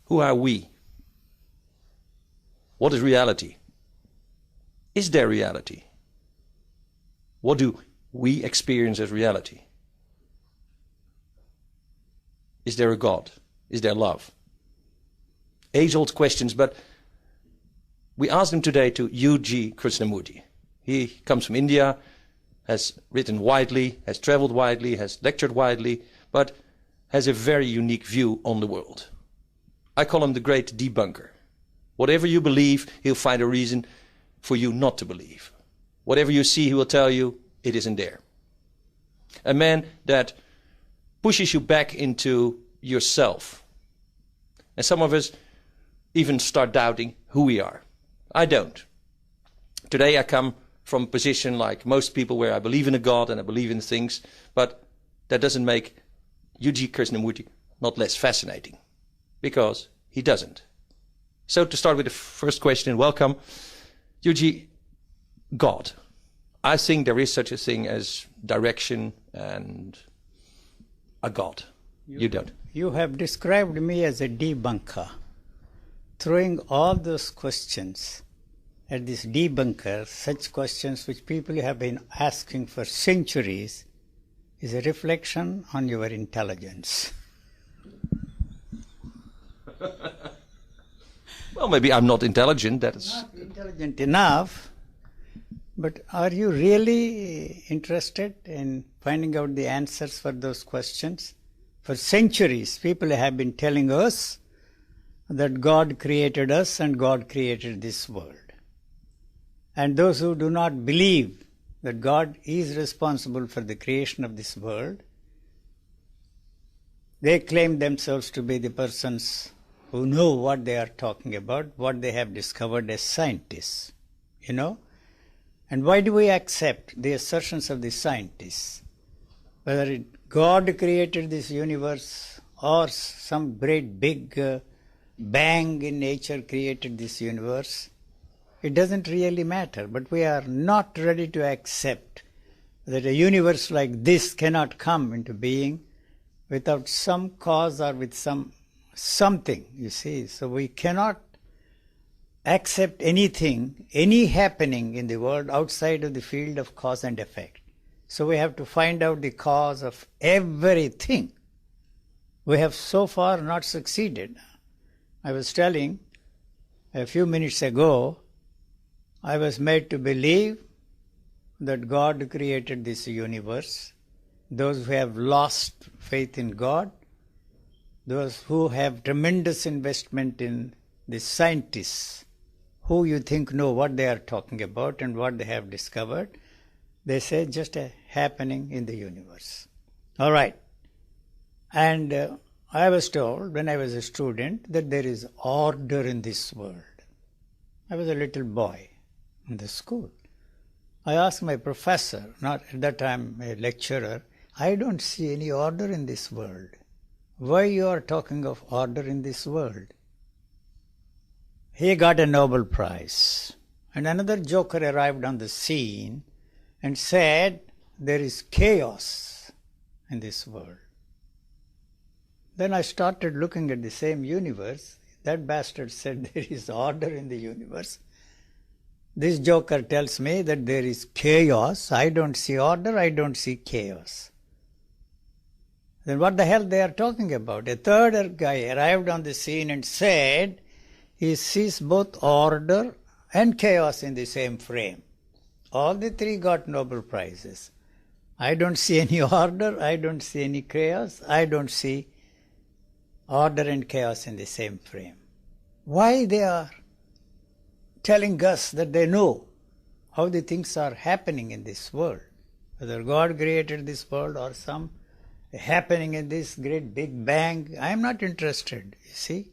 Who are we? What is reality? Is there reality? What do we experience as reality? Is there a God? Is there love? Age-old questions, but we asked them today to U.G. Krishnamurti. He comes from India, has written widely, has traveled widely, has lectured widely, but has a very unique view on the world. I call him the great debunker. Whatever you believe, he'll find a reason for you not to believe. Whatever you see, he will tell you it isn't there. A man that pushes you back into yourself. And some of us even start doubting who we are. I don't. Today I come from a position like most people where I believe in a God and I believe in things, but that doesn't make U.G. Krishnamurti not less fascinating, because he doesn't. So to start with the first question, welcome. U.G., God. I think there is such a thing as direction and a God. You don't. You have described me as a debunker, throwing all those questions at this debunker, such questions which people have been asking for centuries, is a reflection on your intelligence. Well, maybe I'm not intelligent. That is Not intelligent enough, but are you really interested in finding out the answers for those questions? For centuries, people have been telling us that God created us and God created this world. And those who do not believe that God is responsible for the creation of this world, they claim themselves to be the persons who know what they are talking about, what they have discovered as scientists, And why do we accept the assertions of the scientists? Whether God created this universe or some great big bang in nature created this universe, it doesn't really matter. But we are not ready to accept that a universe like this cannot come into being without some cause or with something, you see. So we cannot accept anything, any happening in the world outside of the field of cause and effect. So we have to find out the cause of everything. We have so far not succeeded. I was telling a few minutes ago, I was made to believe that God created this universe. Those who have lost faith in God, those who have tremendous investment in the scientists, who you think know what they are talking about and what they have discovered, they say just a happening in the universe. All right. And I was told when I was a student that there is order in this world. I was a little boy in the school. I asked my professor, not at that time a lecturer, I don't see any order in this world. Why you are talking of order in this world? He got a Nobel Prize. And another joker arrived on the scene and said, there is chaos in this world. Then I started looking at the same universe. That bastard said there is order in the universe. This joker tells me that there is chaos. I don't see order, I don't see chaos. Then what the hell they are talking about? A third guy arrived on the scene and said he sees both order and chaos in the same frame. All the three got Nobel Prizes. I don't see any order, I don't see any chaos, I don't see order and chaos in the same frame. Why they are telling us that they know how the things are happening in this world? Whether God created this world or some happening in this great big bang, I am not interested, you see.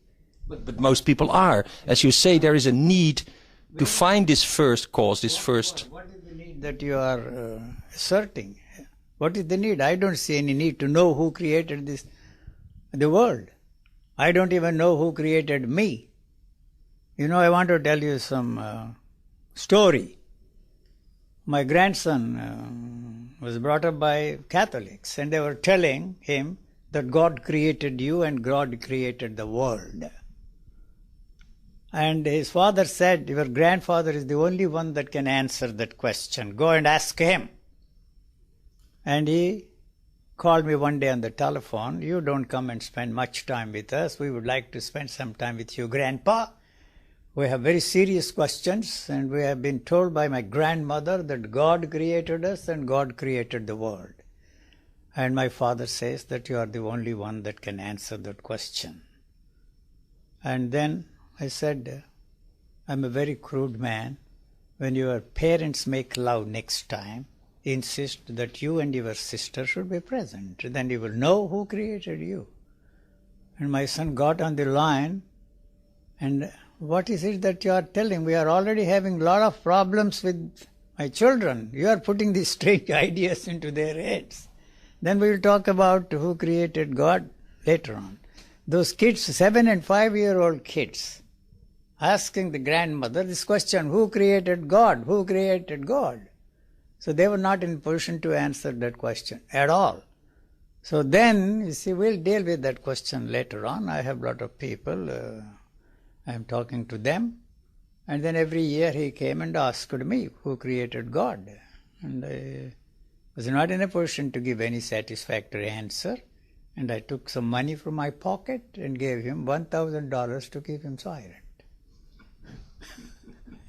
But most people are. As you say, there is a need to find this first cause, this first... What is the need that you are asserting? What is the need? I don't see any need to know who created the world. I don't even know who created me. I want to tell you some story. My grandson was brought up by Catholics, and they were telling him that God created you and God created the world. And his father said, your grandfather is the only one that can answer that question. Go and ask him. And he called me one day on the telephone. You don't come and spend much time with us. We would like to spend some time with you, Grandpa. We have very serious questions, and we have been told by my grandmother that God created us and God created the world. And my father says that you are the only one that can answer that question. And then I said, I'm a very crude man. When your parents make love next time, insist that you and your sister should be present. Then you will know who created you. And my son got on the line, and what is it that you are telling? We are already having a lot of problems with my children. You are putting these strange ideas into their heads. Then we will talk about who created God later on. Those kids, 7 and 5-year-old kids, asking the grandmother this question, who created God? Who created God? So they were not in position to answer that question at all. So then, you see, we'll deal with that question later on. I have a lot of people, I'm talking to them. And then every year he came and asked me, who created God? And I was not in a position to give any satisfactory answer. And I took some money from my pocket and gave him $1,000 to keep him silent.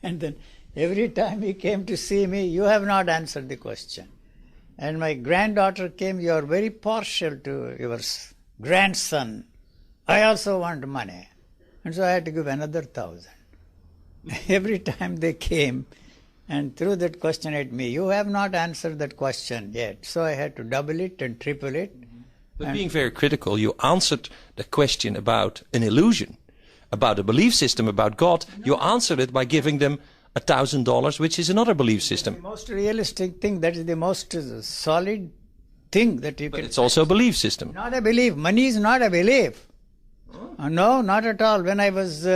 And then every time he came to see me, you have not answered the question. And my granddaughter came, you are very partial to your grandson. I also want money. And so I had to give another 1,000. Every time they came and threw that question at me, you have not answered that question yet. So I had to double it and triple it. But being very critical, you answered the question about an illusion, about a belief system, about God. You answered it by giving them $1,000, which is another belief system. The most realistic thing, that is the most solid thing that you can... But it's also a belief system. Not a belief. Money is not a belief. No, not at all. When I was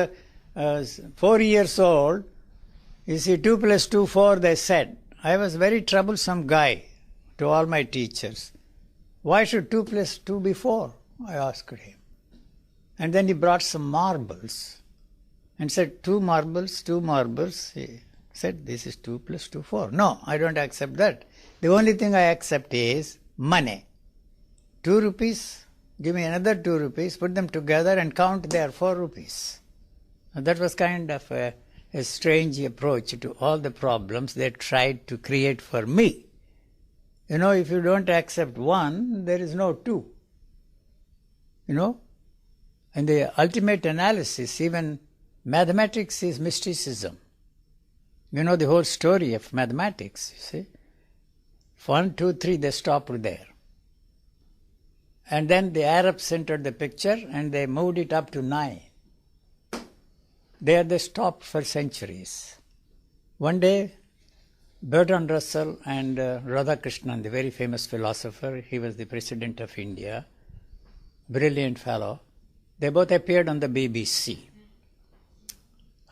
4 years old, you see, 2 plus 2, 4, they said. I was a very troublesome guy to all my teachers. Why should 2 plus 2 be 4? I asked him. And then he brought some marbles and said, 2 marbles, 2 marbles. He said, this is 2 plus 2, 4. No, I don't accept that. The only thing I accept is money. 2 rupees, give me another 2 rupees, put them together and count they are 4 rupees. And that was kind of a strange approach to all the problems they tried to create for me. You know, if you don't accept 1, there is no 2. You know? And the ultimate analysis, even mathematics is mysticism. You know the whole story of mathematics, you see. 1, 2, 3, they stopped there. And then the Arabs entered the picture and they moved it up to 9. There they stopped for centuries. One day, Bertrand Russell and Radhakrishnan, the very famous philosopher, he was the president of India, brilliant fellow, they both appeared on the BBC.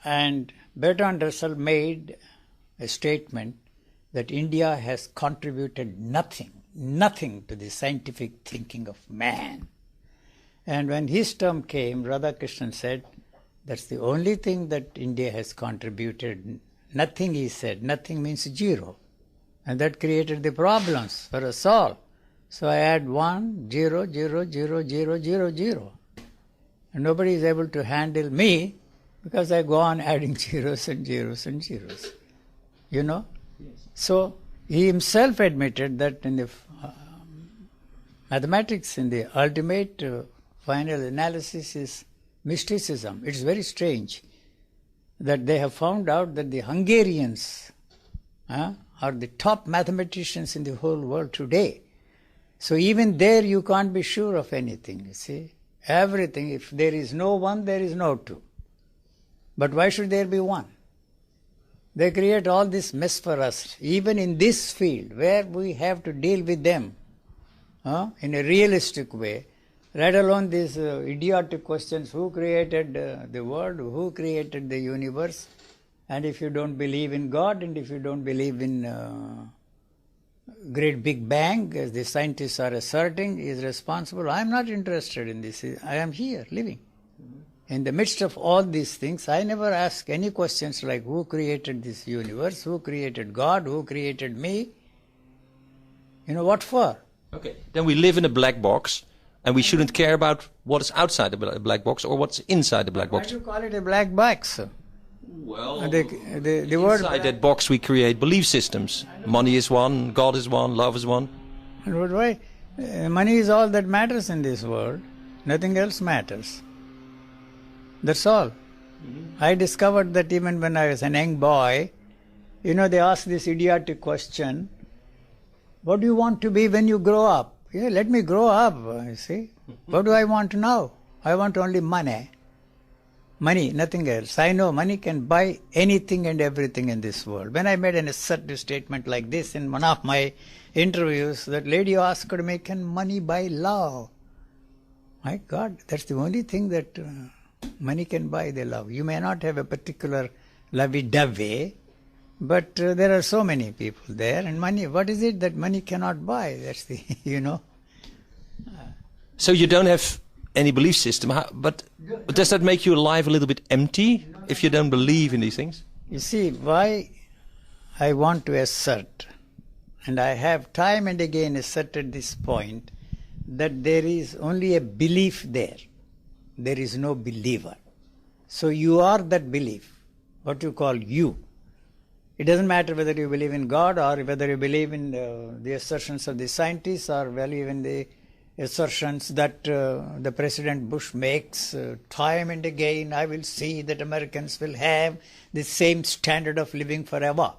And Bertrand Russell made a statement that India has contributed nothing to the scientific thinking of man. And when his term came, Radhakrishnan said, that's the only thing that India has contributed. Nothing, he said. Nothing means 0. And that created the problems for us all. So I add 1, 0, 0, 0, 0, 0, 0. And nobody is able to handle me because I go on adding zeros and zeros and zeros. You know? Yes. So he himself admitted that in the mathematics, in the ultimate final analysis is mysticism. It's very strange that they have found out that the Hungarians are the top mathematicians in the whole world today. So even there you can't be sure of anything, you see. Everything, if there is no 1, there is no 2. But why should there be 1? They create all this mess for us, even in this field where we have to deal with them in a realistic way, let alone these idiotic questions, who created the world, who created the universe, and if you don't believe in God, and if you don't believe in great big bang, as the scientists are asserting, is responsible. I am not interested in this. I am here, living. In the midst of all these things, I never ask any questions like who created this universe, who created God, who created me. You know, what for? Okay. Then we live in a black box, and we shouldn't care about what is outside the black box or what's inside the black Why box. do you call it a black box? Well, The word inside that box we create belief systems. Money is one, God is one, love is one. But why? Money is all that matters in this world. Nothing else matters. That's all. I discovered that even when I was a young boy, you know, they asked this idiotic question, what do you want to be when you grow up? Yeah, let me grow up, you see. What do I want now? I want only money. Money, nothing else. I know money can buy anything and everything in this world. When I made an assertive statement like this in one of my interviews, that lady asked me, can money buy love? My God, that's the only thing that money can buy, the love. You may not have a particular lovey-dovey, but there are so many people there, and money, what is it that money cannot buy? That's the, you know. So you don't have any belief system, but does that make your life a little bit empty if you don't believe in these things? You see, why I want to assert, and I have time and again asserted this point, that there is only a belief there. There is no believer. So you are that belief, what you call you. It doesn't matter whether you believe in God or whether you believe in the assertions of the scientists or believe in the assertions that the President Bush makes time and again. I will see that Americans will have the same standard of living forever.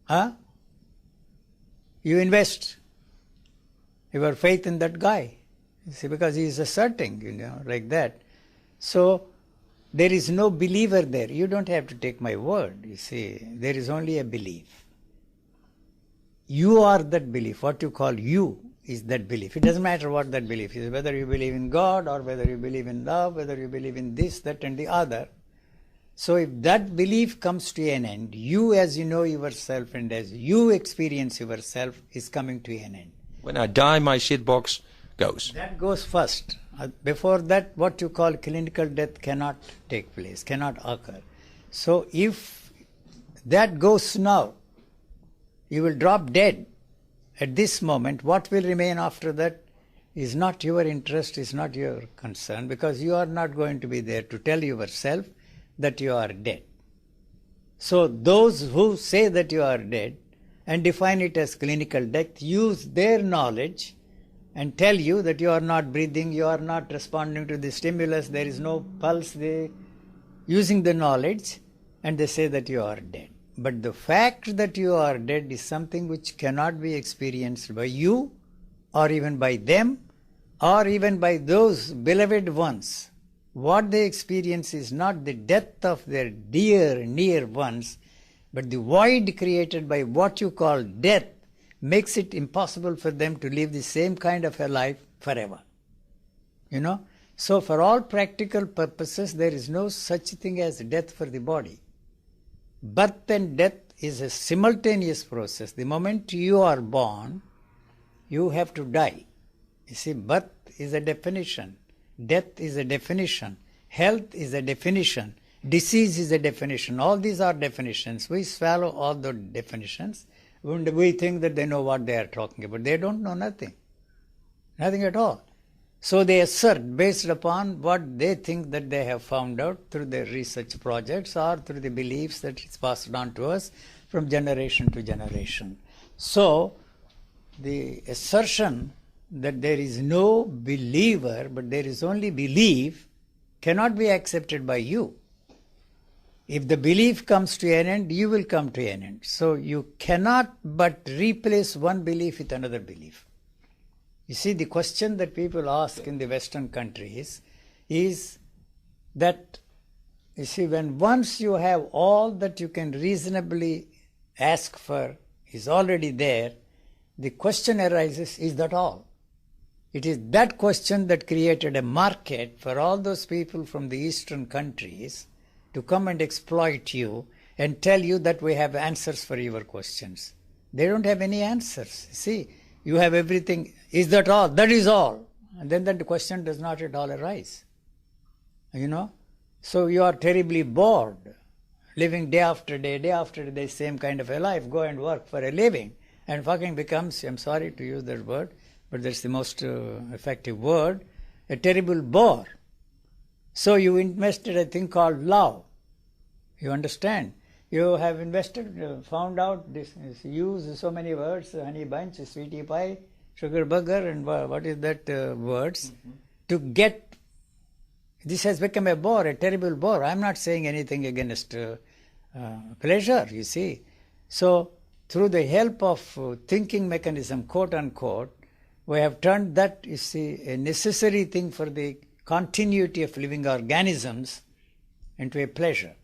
Huh? You invest your faith in that guy. You see, because he is asserting, you know, like that. So there is no believer there. You don't have to take my word. You see, there is only a belief. You are that belief. What you call you is that belief. It doesn't matter what that belief is, whether you believe in God or whether you believe in love, whether you believe in this, that and the other. So if that belief comes to an end, you as you know yourself and as you experience yourself is coming to an end. When I die, my shit box goes. That goes first. Before that, what you call clinical death cannot take place, cannot occur. So if that goes now, you will drop dead. At this moment, what will remain after that is not your interest, is not your concern, because you are not going to be there to tell yourself that you are dead. So those who say that you are dead and define it as clinical death use their knowledge and tell you that you are not breathing, you are not responding to the stimulus, there is no pulse, they using the knowledge, and they say that you are dead. But the fact that you are dead is something which cannot be experienced by you or even by them or even by those beloved ones. What they experience is not the death of their dear, near ones, but the void created by what you call death makes it impossible for them to live the same kind of a life forever. You know? So for all practical purposes, there is no such thing as death for the body. Birth and death is a simultaneous process. The moment you are born, you have to die. You see, birth is a definition. Death is a definition. Health is a definition. Disease is a definition. All these are definitions. We swallow all the definitions. We think that they know what they are talking about. They don't know nothing. Nothing at all. So they assert based upon what they think that they have found out through their research projects or through the beliefs that is passed on to us from generation to generation. So the assertion that there is no believer but there is only belief cannot be accepted by you. If the belief comes to an end, you will come to an end. So you cannot but replace one belief with another belief. You see, the question that people ask in the Western countries is that, you see, when once you have all that you can reasonably ask for is already there, the question arises, is that all? It is that question that created a market for all those people from the Eastern countries to come and exploit you and tell you that we have answers for your questions. They don't have any answers. See, you have everything. Is that all? That is all. And then that question does not at all arise. you know. So you are terribly bored, living day after day, same kind of a life. Go and work for a living, and fucking becomes, I'm sorry to use that word, but that's the most effective word, a terrible bore. So you invested a thing called love. You understand? You have invested, found out this, use so many words, honey bunch, sweetie pie, sugar burger, and what is that words, to get, this has become a bore, a terrible bore. I'm not saying anything against pleasure, you see. So through the help of thinking mechanism, quote unquote, we have turned that, you see, a necessary thing for the continuity of living organisms into a pleasure.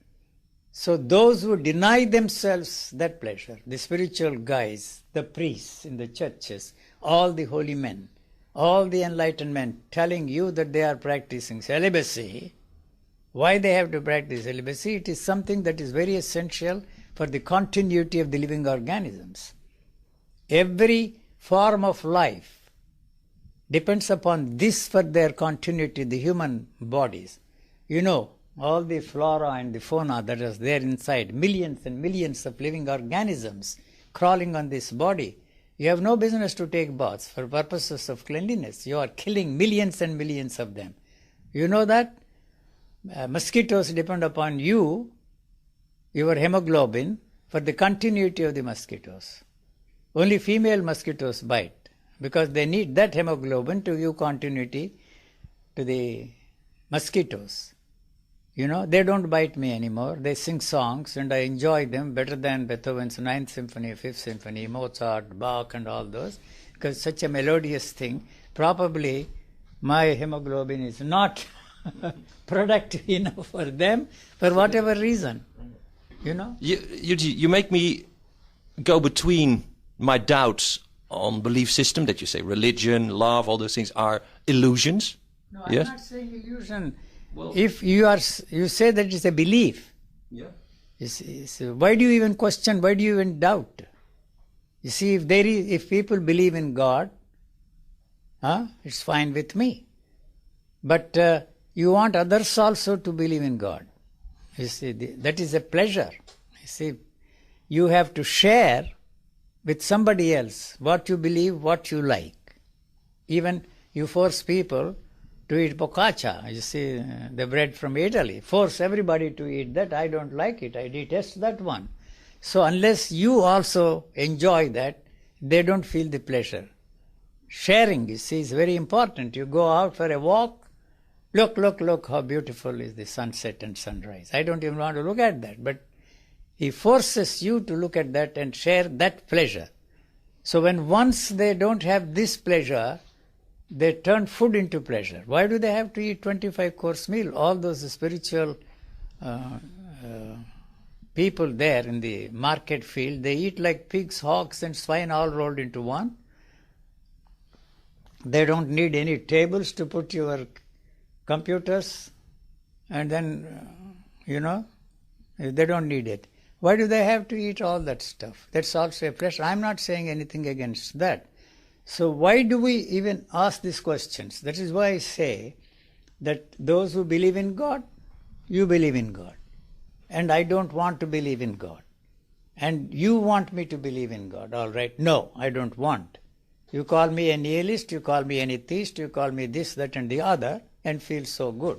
So those who deny themselves that pleasure, the spiritual guys, the priests in the churches, all the holy men, all the enlightened men telling you that they are practicing celibacy, why they have to practice celibacy? It is something that is very essential for the continuity of the living organisms. Every form of life depends upon this for their continuity, the human bodies. You know, all the flora and the fauna that is there inside, millions and millions of living organisms crawling on this body. You have no business to take baths for purposes of cleanliness. You are killing millions and millions of them. You know that? Mosquitoes depend upon you, your hemoglobin, for the continuity of the mosquitoes. Only female mosquitoes bite because they need that hemoglobin to give continuity to the mosquitoes. You know, they don't bite me anymore. They sing songs and I enjoy them better than Beethoven's 9th Symphony, 5th Symphony, Mozart, Bach and all those, because such a melodious thing. Probably my hemoglobin is not productive enough for them for whatever reason. You know? You make me go between my doubts on belief system that you say religion, love, all those things are illusions. No, I'm not saying illusion. Well, if you say that it's a belief, so why do you even question? Why do you even doubt? You see, if people believe in God, it's fine with me. But you want others also to believe in God. You see, that is a pleasure. You see, you have to share with somebody else what you believe, what you like. Even you force people to eat focaccia, you see, the bread from Italy. Force everybody to eat that. I don't like it. I detest that one. So unless you also enjoy that, they don't feel the pleasure. Sharing, you see, is very important. You go out for a walk, look how beautiful is the sunset and sunrise. I don't even want to look at that, but he forces you to look at that and share that pleasure. So when once they don't have this pleasure, they turn food into pleasure. Why do they have to eat 25-course meal? All those spiritual people there in the market field, they eat like pigs, hogs and swine all rolled into one. They don't need any tables to put your computers, and then, they don't need it. Why do they have to eat all that stuff? That's also a pleasure. I'm not saying anything against that. So why do we even ask these questions? That is why I say that those who believe in God, you believe in God. And I don't want to believe in God. And you want me to believe in God, all right? No, I don't want. You call me a nihilist, you call me an atheist, you call me this, that and the other, and feel so good.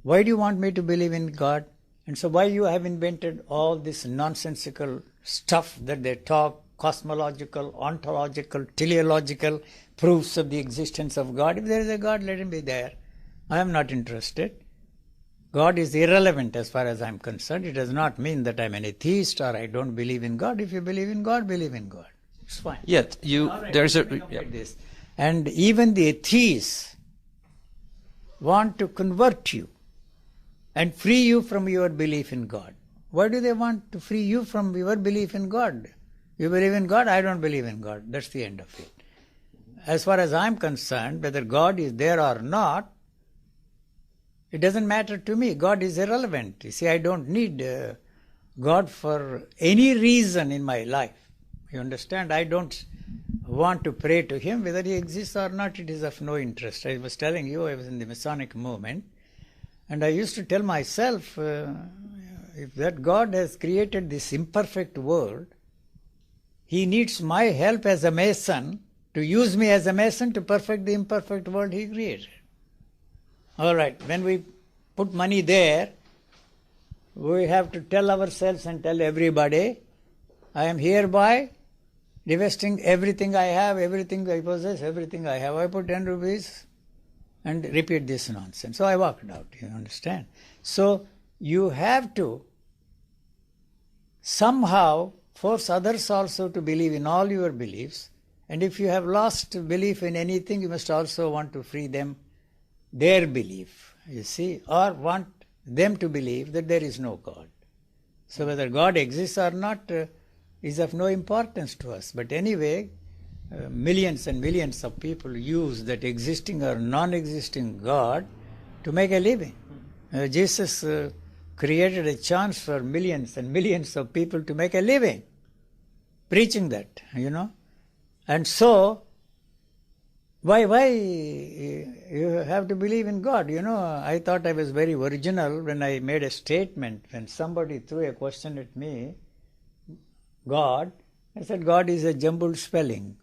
Why do you want me to believe in God? And so why you have invented all this nonsensical stuff that they talk, cosmological, ontological, teleological proofs of the existence of God? If there is a God, let him be there. I am not interested. God is irrelevant as far as I am concerned. It does not mean that I am an atheist or I don't believe in God. If you believe in God, believe in God. It's fine. Yet there's a this. And even the atheists want to convert you and free you from your belief in God. Why do they want to free you from your belief in God? You believe in God, I don't believe in God. That's the end of it. As far as I'm concerned, whether God is there or not, it doesn't matter to me. God is irrelevant. You see, I don't need God for any reason in my life. You understand? I don't want to pray to him. Whether he exists or not, it is of no interest. I was telling you, I was in the Masonic movement. And I used to tell myself, if that God has created this imperfect world, He needs my help as a mason to use me as a mason to perfect the imperfect world He created. All right, when we put money there, we have to tell ourselves and tell everybody, I am hereby divesting everything I have, everything I possess, everything I have. I put 10 rupees and repeat this nonsense. So I walked out, you understand? So you have to somehow force others also to believe in all your beliefs. And if you have lost belief in anything, you must also want to free them, their belief, you see, or want them to believe that there is no God. So whether God exists or not is of no importance to us. But anyway, millions and millions of people use that existing or non-existing God to make a living. Jesus created a chance for millions and millions of people to make a living preaching that, you know. And so, why you have to believe in God? You know, I thought I was very original when I made a statement. When somebody threw a question at me, God, I said God is a jumbled spelling.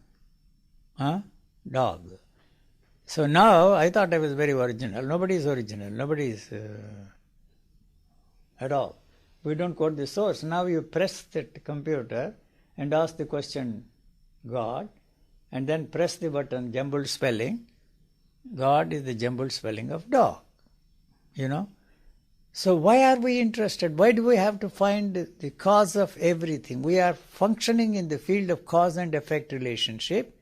Dog. So now I thought I was very original. Nobody is original. Nobody is at all. We don't quote the source. Now you press that computer and ask the question, God, and then press the button, jumbled spelling. God is the jumbled spelling of dog, you know. So why are we interested? Why do we have to find the cause of everything? We are functioning in the field of cause and effect relationship.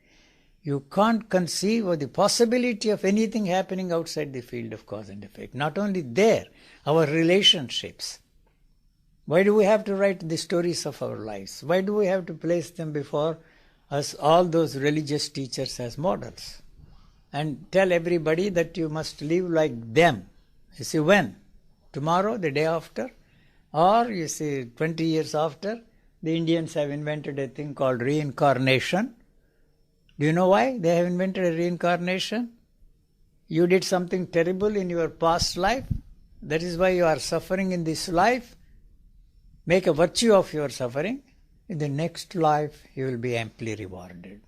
You can't conceive of the possibility of anything happening outside the field of cause and effect. Not only there, our relationships. Why do we have to write the stories of our lives? Why do we have to place them before us, all those religious teachers, as models? And tell everybody that you must live like them. You see, when? Tomorrow, the day after? Or, you see, 20 years after, the Indians have invented a thing called reincarnation. Do you know why they have invented a reincarnation? You did something terrible in your past life. That is why you are suffering in this life. Make a virtue of your suffering. In the next life, you will be amply rewarded.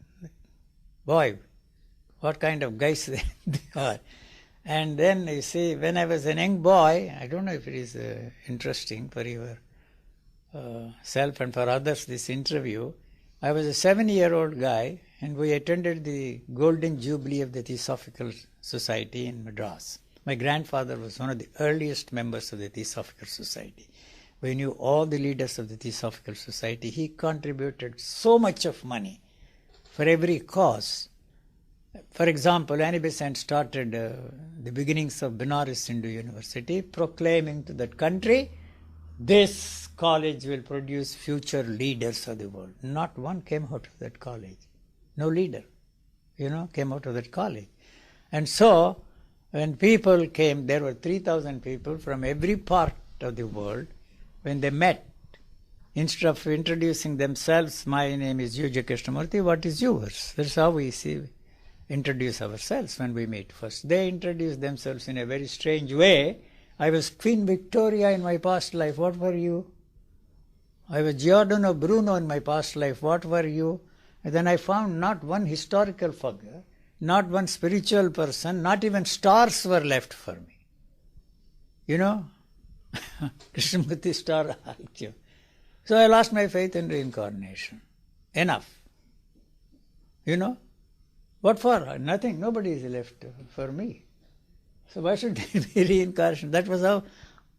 Boy, what kind of guys they are. And then, you see, when I was a young boy, I don't know if it is interesting for your self and for others, this interview. I was a 7-year-old guy, and we attended the Golden Jubilee of the Theosophical Society in Madras. My grandfather was one of the earliest members of the Theosophical Society. We knew all the leaders of the Theosophical Society. He contributed so much of money for every cause. For example, Annie Besant started the beginnings of Benares Hindu University, proclaiming to that country, this college will produce future leaders of the world. Not one came out of that college. No leader, came out of that college. And so, when people came, there were 3,000 people from every part of the world. When they met, instead of introducing themselves, my name is U.J. Krishnamurti, what is yours? That's how we introduce ourselves when we meet first. They introduce themselves in a very strange way. I was Queen Victoria in my past life, what were you? I was Giordano Bruno in my past life, what were you? And then I found not one historical figure, not one spiritual person, not even stars were left for me. Krishnamurti star. So I lost my faith in reincarnation. Enough. What for? Nothing. Nobody is left for me. So why should there be reincarnation? That was how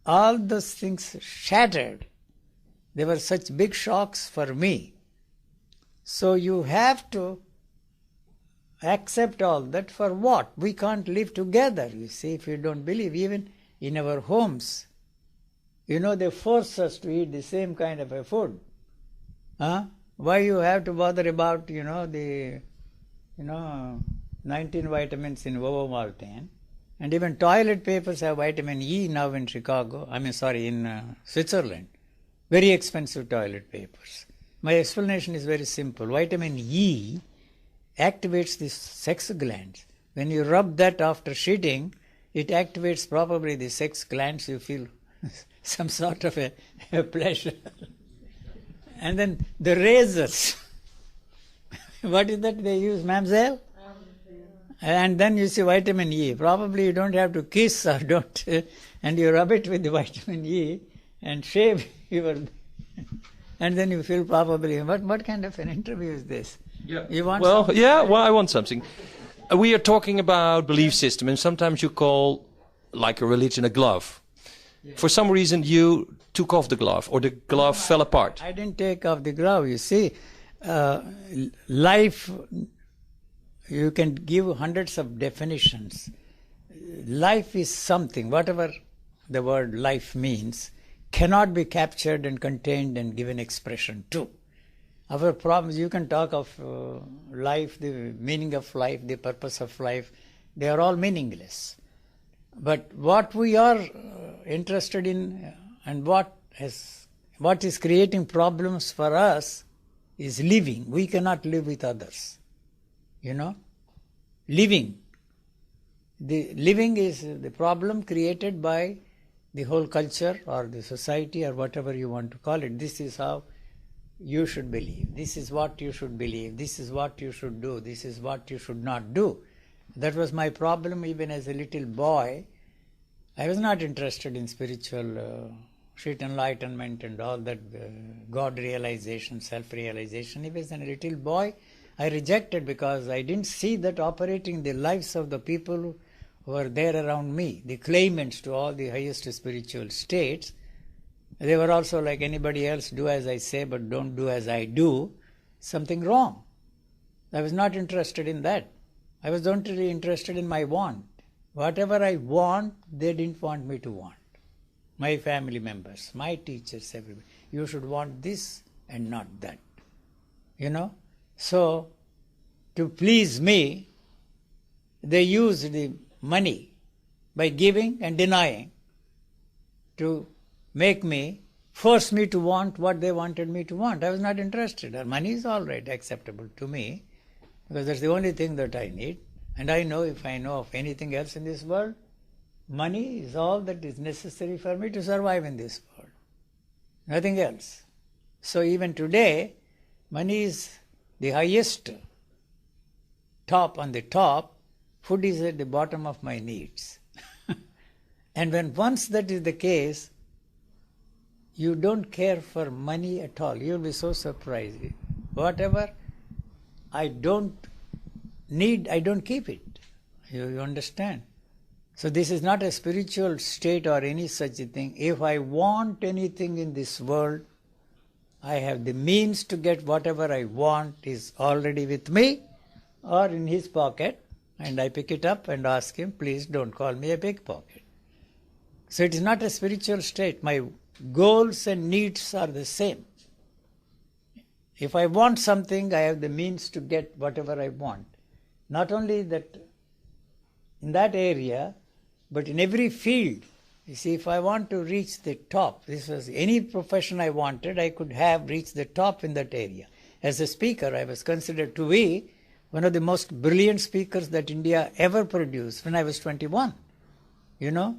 all those things shattered. They were such big shocks for me. So you have to accept all that. For what? We can't live together, you see, if you don't believe. Even in our homes, they force us to eat the same kind of a food. Why you have to bother about, the 19 vitamins in Ovomaltine, and even toilet papers have vitamin E now in in Switzerland. Very expensive toilet papers. My explanation is very simple. Vitamin E activates the sex glands. When you rub that after shitting, it activates probably the sex glands, you feel some sort of a pleasure. And then the razors. What is that they use, mamselle? And then you see vitamin E. Probably you don't have to kiss or don't, and you rub it with the vitamin E and shave your, and then you feel probably, what kind of an interview is this? Yeah. You want well, something? yeah, well, I want something. We are talking about belief system, and sometimes you call, like a religion, a glove. Yeah. For some reason, you took off the glove, or the glove fell apart. I didn't take off the glove. You see, life, you can give hundreds of definitions. Life is something, whatever the word life means, cannot be captured and contained and given expression to. Our problems, you can talk of life, the meaning of life, the purpose of life, they are all meaningless. But what we are interested in and what is creating problems for us is living. We cannot live with others. You know? Living. The living is the problem created by the whole culture or the society or whatever you want to call it. This is how you should believe. This is what you should believe. This is what you should do. This is what you should not do. That was my problem even as a little boy. I was not interested in spiritual street enlightenment and all that, God realization, self-realization. Even as a little boy, I rejected because I didn't see that operating in the lives of the people who were there around me, the claimants to all the highest spiritual states. They were also like anybody else, do as I say but don't do as I do. Something wrong. I was not interested in that. I was only interested in my want. Whatever I want, they didn't want me to want. My family members, my teachers, everybody. You should want this and not that. You know? So, to please me, they used the money by giving and denying to make me, force me to want what they wanted me to want. I was not interested. Money is all right, acceptable to me, because that's the only thing that I need. And I know if I know of anything else in this world, money is all that is necessary for me to survive in this world. Nothing else. So even today, money is the highest top on the top, food is at the bottom of my needs. And when once that is the case, you don't care for money at all. You'll be so surprised. Whatever I don't need, I don't keep it. You understand? So this is not a spiritual state or any such a thing. If I want anything in this world, I have the means to get whatever I want is already with me or in his pocket, and I pick it up and ask him, please don't call me a pickpocket. So it is not a spiritual state. My goals and needs are the same. If I want something, I have the means to get whatever I want. Not only that in that area, but in every field. You see, if I want to reach the top, this was any profession I wanted, I could have reached the top in that area. As a speaker, I was considered to be one of the most brilliant speakers that India ever produced when I was 21. You know?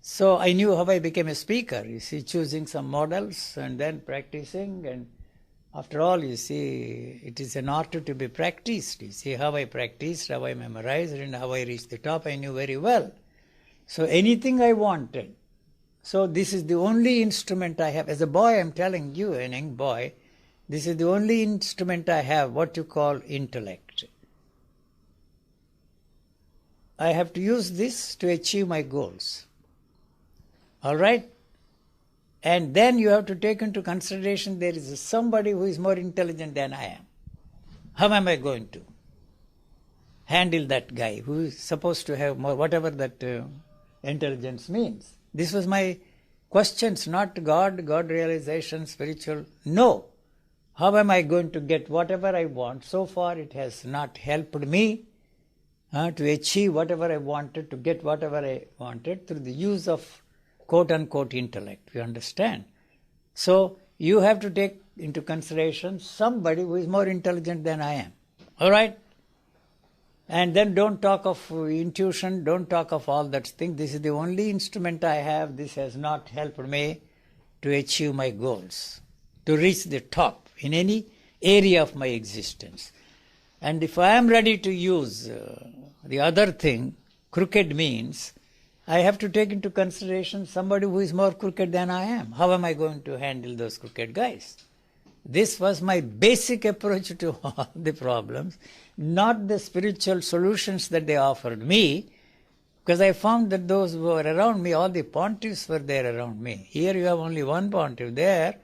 So I knew how I became a speaker, you see, choosing some models and then practicing. And after all, you see, it is an art to be practiced. You see, how I practiced, how I memorized, and how I reached the top, I knew very well. So anything I wanted. So this is the only instrument I have. As a boy, I'm telling you, a young boy, this is the only instrument I have, what you call intellect. I have to use this to achieve my goals. All right? And then you have to take into consideration there is somebody who is more intelligent than I am. How am I going to handle that guy who is supposed to have more, whatever that intelligence means? This was my questions, not God realization, spiritual. No. How am I going to get whatever I want? So far it has not helped me to achieve whatever I wanted, to get whatever I wanted through the use of quote-unquote intellect, you understand? So you have to take into consideration somebody who is more intelligent than I am. All right? And then don't talk of intuition, don't talk of all that thing. This is the only instrument I have. This has not helped me to achieve my goals, to reach the top in any area of my existence. And if I am ready to use the other thing, crooked means, I have to take into consideration somebody who is more crooked than I am. How am I going to handle those crooked guys? This was my basic approach to all the problems, not the spiritual solutions that they offered me, because I found that those who were around me, all the pontiffs were there around me. Here you have only one pontiff, there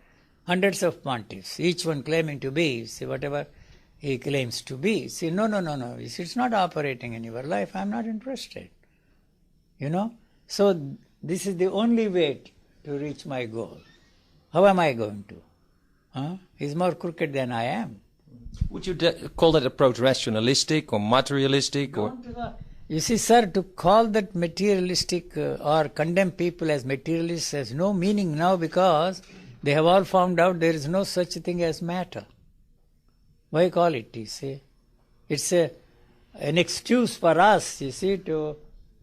hundreds of pontiffs, each one claiming to be, see, whatever he claims to be. See, no. It's not operating in your life. I'm not interested. You know? So this is the only way to reach my goal. How am I going to? He's more crooked than I am. Would you call that approach rationalistic or materialistic? You see, sir, to call that materialistic or condemn people as materialists has no meaning now, because they have all found out there is no such thing as matter. Why call it, you see? It's an excuse for us, you see, to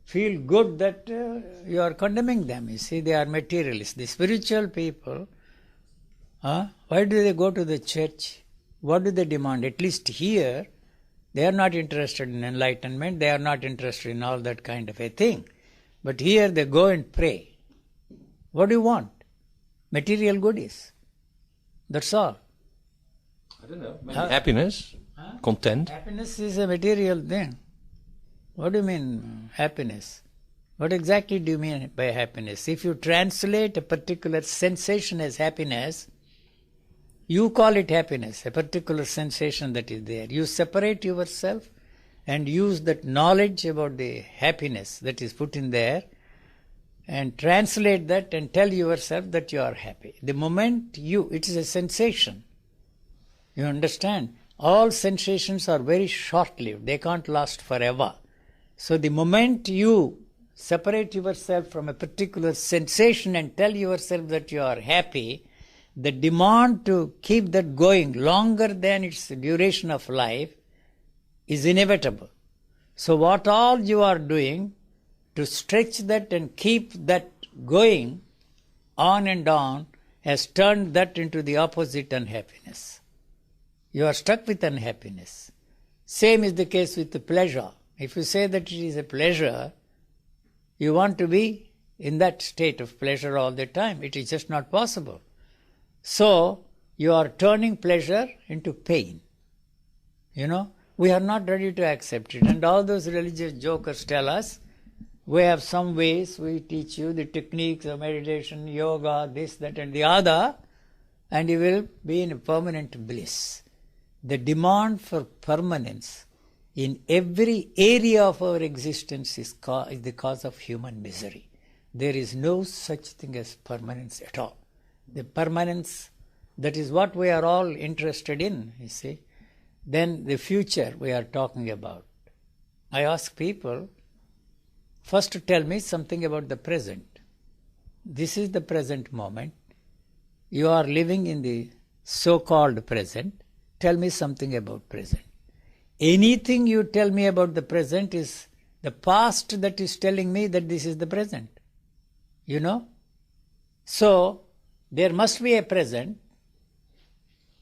feel good that you are condemning them. You see, they are materialists. The spiritual people, why do they go to the church? What do they demand? At least here, they are not interested in enlightenment. They are not interested in all that kind of a thing. But here they go and pray. What do you want? Material goodies. That's all. I don't know. Maybe happiness, content. Happiness is a material thing. What do you mean happiness? What exactly do you mean by happiness? If you translate a particular sensation as happiness, you call it happiness, a particular sensation that is there. You separate yourself and use that knowledge about the happiness that is put in there and translate that and tell yourself that you are happy. The moment it is a sensation. You understand? All sensations are very short-lived. They can't last forever. So the moment you separate yourself from a particular sensation and tell yourself that you are happy, the demand to keep that going longer than its duration of life is inevitable. So what all you are doing to stretch that and keep that going on and on has turned that into the opposite unhappiness. You are stuck with unhappiness. Same is the case with the pleasure. If you say that it is a pleasure, you want to be in that state of pleasure all the time. It is just not possible. So, you are turning pleasure into pain. You know, we are not ready to accept it. And all those religious jokers tell us, we have some ways, we teach you the techniques of meditation, yoga, this, that and the other, and you will be in a permanent bliss. The demand for permanence in every area of our existence is the cause of human misery. There is no such thing as permanence at all. The permanence, that is what we are all interested in, you see. Then the future we are talking about. I ask people, first to tell me something about the present. This is the present moment. You are living in the so-called present. Tell me something about present. Anything you tell me about the present is the past that is telling me that this is the present. You know? So, there must be a present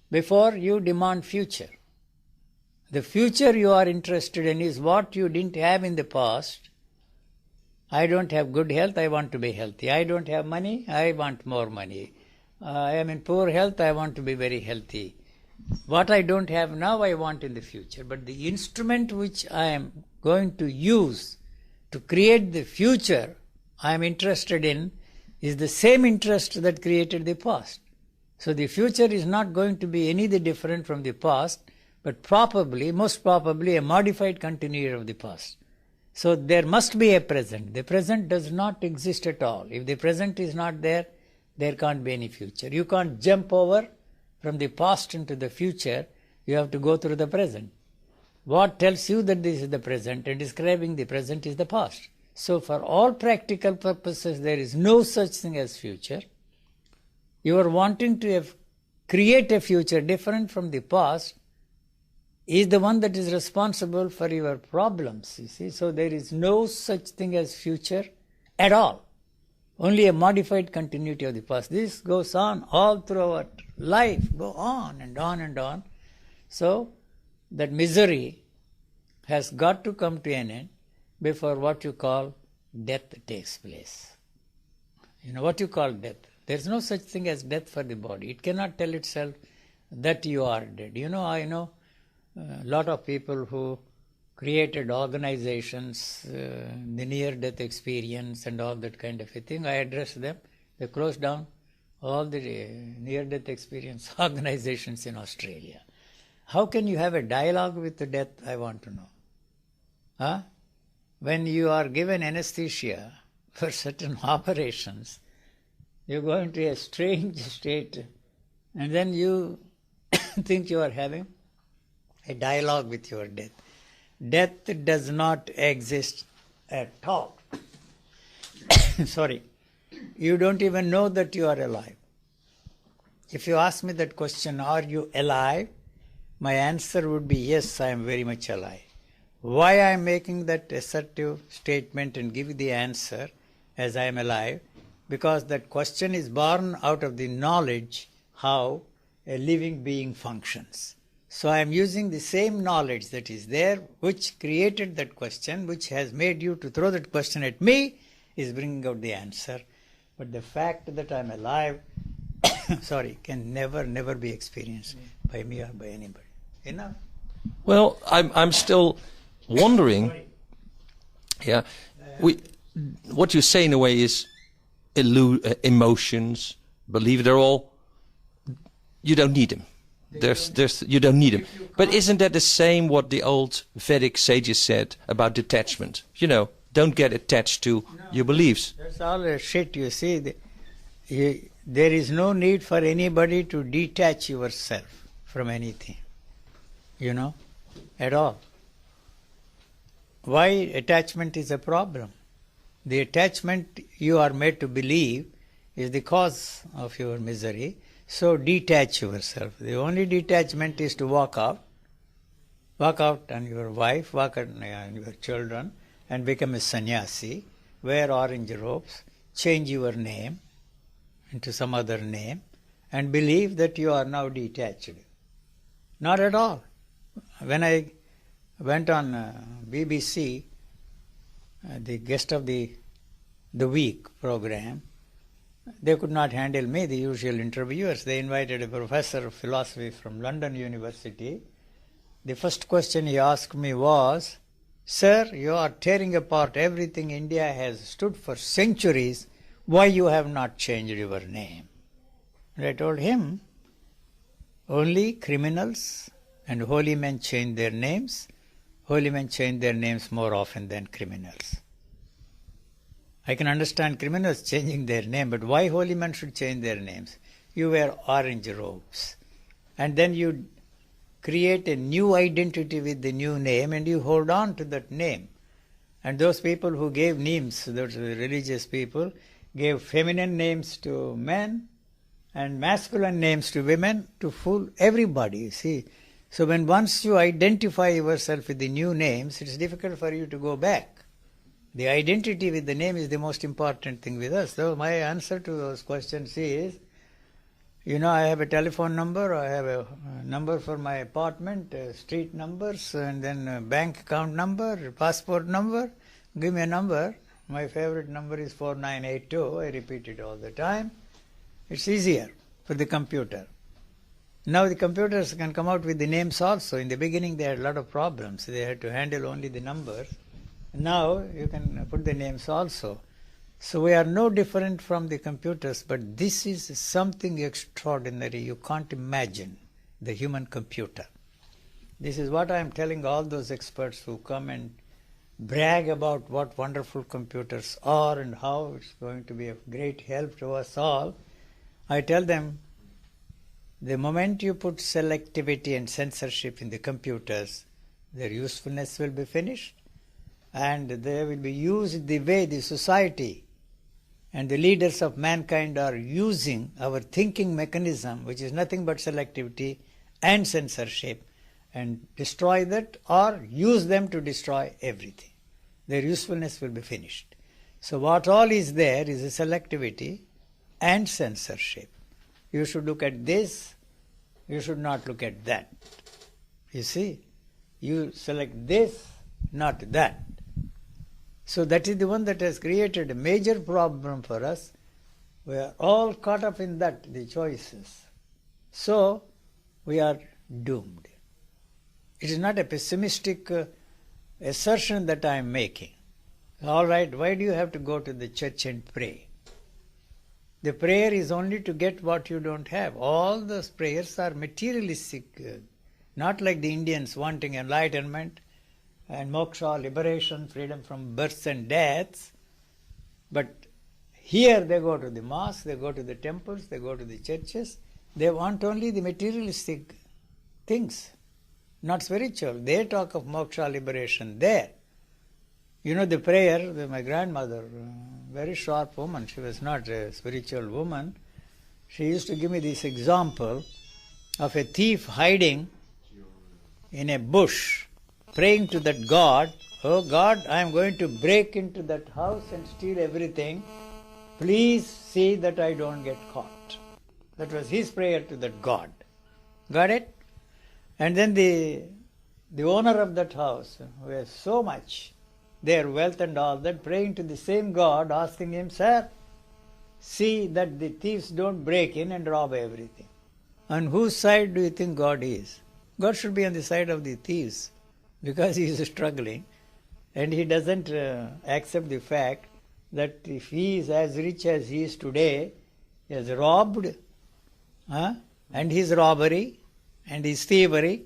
before you demand future. The future you are interested in is what you didn't have in the past. I don't have good health, I want to be healthy. I don't have money, I want more money. I am in poor health, I want to be very healthy. What I don't have now, I want in the future. But the instrument which I am going to use to create the future I am interested in is the same interest that created the past. So the future is not going to be any different from the past, but probably, most probably, a modified continuation of the past. So there must be a present. The present does not exist at all. If the present is not there, there can't be any future. You can't jump over from the past into the future. You have to go through the present. What tells you that this is the present and describing the present is the past. So for all practical purposes, there is no such thing as future. You are wanting to create a future different from the past. is the one that is responsible for your problems, you see. So there is no such thing as future at all. Only a modified continuity of the past. This goes on all through our life, go on and on and on. So that misery has got to come to an end before what you call death takes place. You know what you call death? There is no such thing as death for the body. It cannot tell itself that you are dead. You know, I know a lot of people who created organizations, the near-death experience and all that kind of a thing. I addressed them. They closed down all the near-death experience organizations in Australia. How can you have a dialogue with the death, I want to know? Huh? When you are given anesthesia for certain operations, you go into a strange state and then you think you are having a dialogue with your death. Death does not exist at all. Sorry. You don't even know that you are alive. If you ask me that question, are you alive? My answer would be yes, I am very much alive. Why I am making that assertive statement and give the answer as I am alive? Because that question is born out of the knowledge how a living being functions. So I am using the same knowledge that is there, which created that question, which has made you to throw that question at me, is bringing out the answer. But the fact that I am alive, can never be experienced by me or by anybody. Enough? Well, I'm still wondering. Yeah, what you say in a way is emotions. Believe they're all. You don't need them. You don't need them. But isn't that the same what the old Vedic sages said about detachment? You know, don't get attached to your beliefs. That's all a shit, you see. There is no need for anybody to detach yourself from anything, you know, at all. Why attachment is a problem? The attachment you are made to believe is the cause of your misery. So detach yourself. The only detachment is to walk out on your wife, walk out on your children, and become a sannyasi, wear orange robes, change your name into some other name, and believe that you are now detached. Not at all. When I went on BBC, the guest of the week program, they could not handle me, the usual interviewers. They invited a professor of philosophy from London University. The first question he asked me was, "Sir, you are tearing apart everything India has stood for centuries. Why you have not changed your name?" And I told him, only criminals and holy men change their names. Holy men change their names more often than criminals. I can understand criminals changing their name, but why holy men should change their names? You wear orange robes, and then you create a new identity with the new name, and you hold on to that name. And those people who gave names, those religious people, gave feminine names to men and masculine names to women to fool everybody, you see. So when once you identify yourself with the new names, it is difficult for you to go back. The identity with the name is the most important thing with us. So my answer to those questions is, you know, I have a telephone number, I have a number for my apartment, street numbers, and then a bank account number, passport number. Give me a number. My favorite number is 4982. I repeat it all the time. It's easier for the computer. Now the computers can come out with the names also. In the beginning they had a lot of problems. They had to handle only the numbers. Now you can put the names also. So we are no different from the computers, but this is something extraordinary. You can't imagine the human computer. This is what I am telling all those experts who come and brag about what wonderful computers are and how it's going to be of great help to us all. I tell them, the moment you put selectivity and censorship in the computers, their usefulness will be finished, and they will be used the way the society and the leaders of mankind are using our thinking mechanism, which is nothing but selectivity and censorship, and destroy that, or use them to destroy everything. Their usefulness will be finished. So what all is there is a selectivity and censorship. You should look at this, you should not look at that. You see, you select this, not that. So that is the one that has created a major problem for us. We are all caught up in that, the choices. So we are doomed. It is not a pessimistic assertion that I am making. All right, why do you have to go to the church and pray? The prayer is only to get what you don't have. All those prayers are materialistic, not like the Indians wanting enlightenment and moksha, liberation, freedom from births and deaths. But here they go to the mosque, they go to the temples, they go to the churches. They want only the materialistic things, not spiritual. They talk of moksha, liberation there. You know the prayer, my grandmother, very sharp woman, she was not a spiritual woman. She used to give me this example of a thief hiding in a bush, praying to that God, "Oh God, I am going to break into that house and steal everything. Please see that I don't get caught." That was his prayer to that God. Got it? And then the owner of that house, who has so much, their wealth and all that, praying to the same God, asking him, "Sir, see that the thieves don't break in and rob everything." On whose side do you think God is? God should be on the side of the thieves, because he is struggling and he doesn't accept the fact that if he is as rich as he is today, he has robbed, and his robbery and his thievery,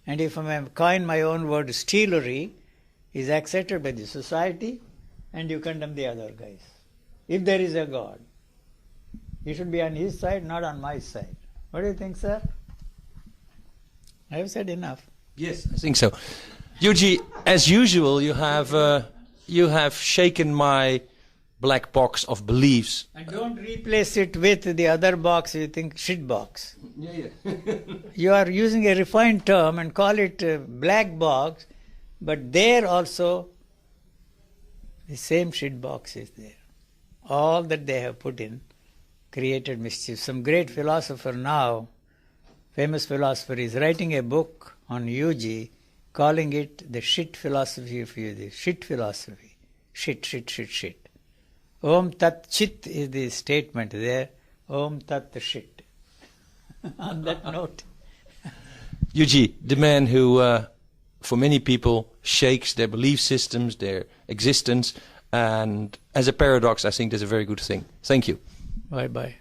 and if I may coin my own word, stealery, is accepted by the society, and you condemn the other guys. If there is a God, he should be on his side, not on my side. What do you think, sir? I have said enough. Yes, I think so. Yuji, as usual, you have shaken my black box of beliefs. And don't replace it with the other box you think shit box. Yeah. You are using a refined term and call it a black box, but there also the same shit box is there. All that they have put in created mischief. Some great philosopher now, famous philosopher, is writing a book on Yuji, calling it the shit philosophy of Yuji. Shit philosophy. Shit. Om Tat Chit is the statement there. Om Tat Shit. On that note. Yuji, the man who, for many people, shakes their belief systems, their existence, and as a paradox, I think that's a very good thing. Thank you. Bye-bye.